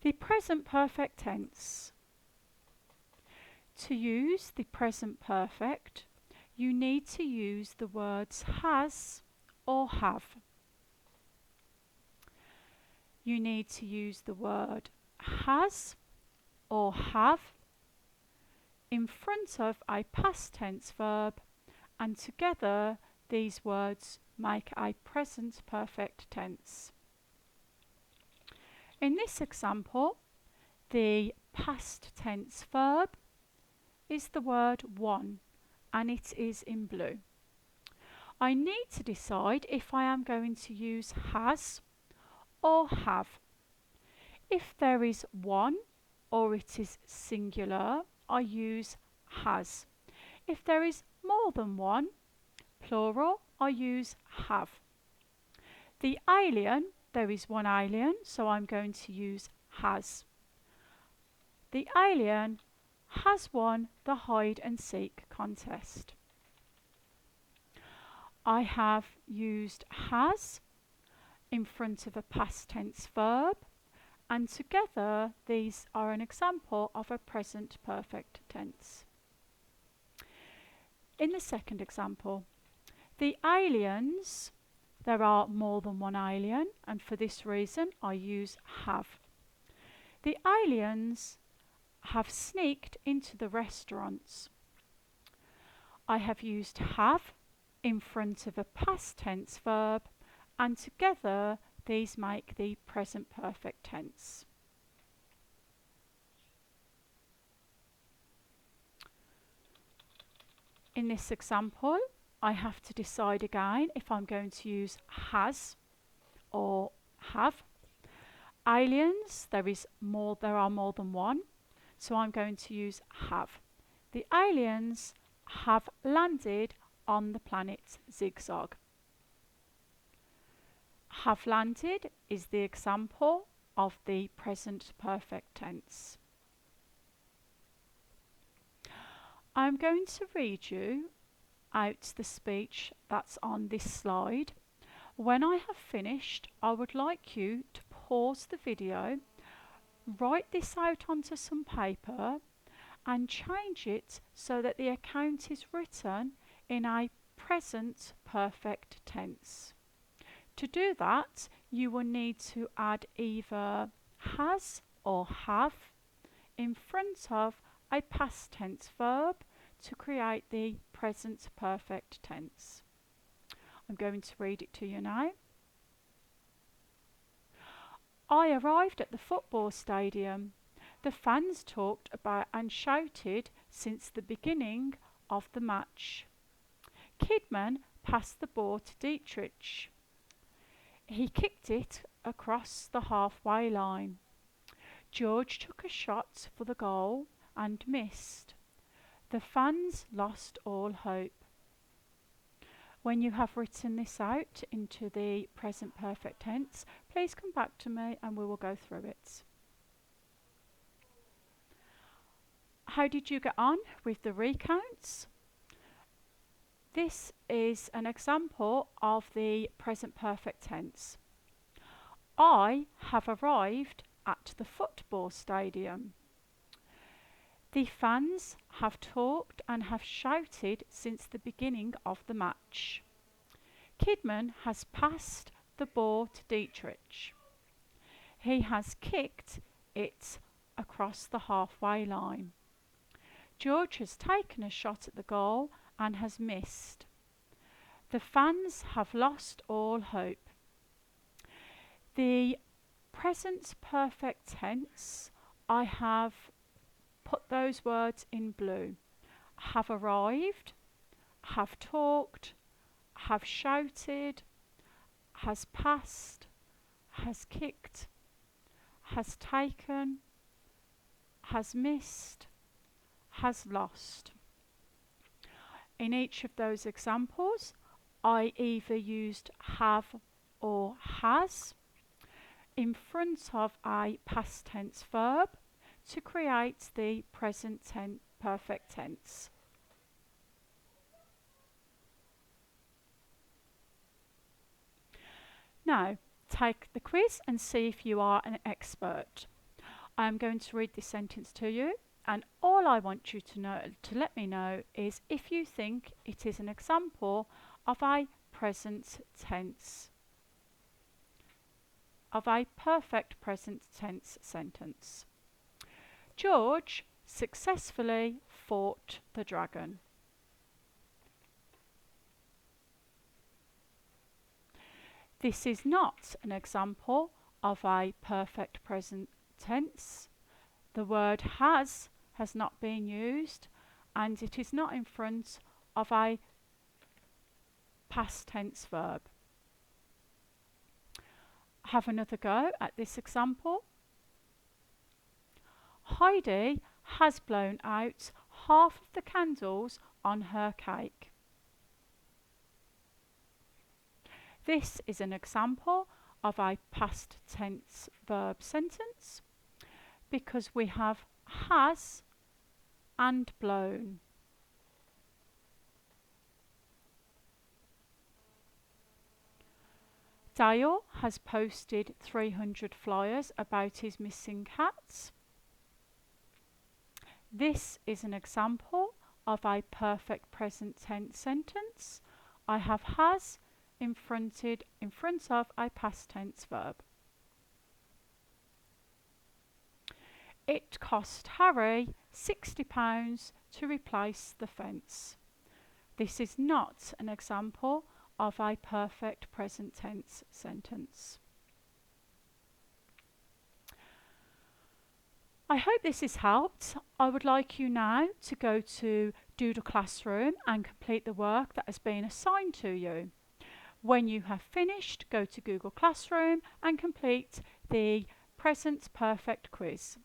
The present perfect tense. To use the present perfect, you need to use the words has or have. You need to use the word has or have in front of a past tense verb, and together these words make a present perfect tense. In this example, the past tense verb is the word won, and it is in blue. I need to decide if I am going to use has or have. If there is one or it is singular, I use has. If there is more than one, plural, I use have. The alien, there is one alien, so I'm going to use has. The alien has won the hide and seek contest. I have used has in front of a past tense verb, and together these are an example of a present perfect tense. In the second example, the aliens, there are more than one alien, and for this reason I use have. The aliens have sneaked into the restaurants. I have used have in front of a past tense verb, and together these make the present perfect tense. In this example, I have to decide again if I'm going to use has or have. Aliens, there are more than one, so I'm going to use have. The aliens have landed on the planet Zigzag. Have landed is the example of the present perfect tense. I'm going to read you out the speech that's on this slide. When I have finished, I would like you to pause the video, write this out onto some paper and change it so that the account is written in a present perfect tense. To do that, you will need to add either has or have in front of a past tense verb to create the present perfect tense. I'm going to read it to you now. I arrived at the football stadium. The fans talked about and shouted since the beginning of the match. Kidman passed the ball to Dietrich. He kicked it across the halfway line. George took a shot for the goal and missed. The fans lost all hope. When you have written this out into the present perfect tense, please come back to me and we will go through it. How did you get on with the recounts? This is an example of the present perfect tense. I have arrived at the football stadium. The fans have talked and have shouted since the beginning of the match. Kidman has passed the ball to Dietrich. He has kicked it across the halfway line. George has taken a shot at the goal and has missed. The fans have lost all hope. The present perfect tense, I have put those words in blue. Have arrived, have talked, have shouted, has passed, has kicked, has taken, has missed, has lost. In each of those examples, I either used have or has in front of a past tense verb to create the present perfect tense. Now, take the quiz and see if you are an expert. I'm going to read this sentence to you, and all I want you to know, to let me know, is if you think it is an example of a present tense, of a perfect present tense sentence. George successfully fought the dragon. This is not an example of a perfect present tense. The word has not been used, and it is not in front of a past tense verb. Have another go at this example. Heidi has blown out half of the candles on her cake. This is an example of a past tense verb sentence because we have has and blown. Dale has posted 300 flyers about his missing cats. This is an example of a perfect present tense sentence. I have has in front of a past tense verb. It cost Harry £60 to replace the fence. This is not an example of a perfect present tense sentence. I hope this has helped. I would like you now to go to Doodle Classroom and complete the work that has been assigned to you. When you have finished, go to Google Classroom and complete the Present Perfect quiz.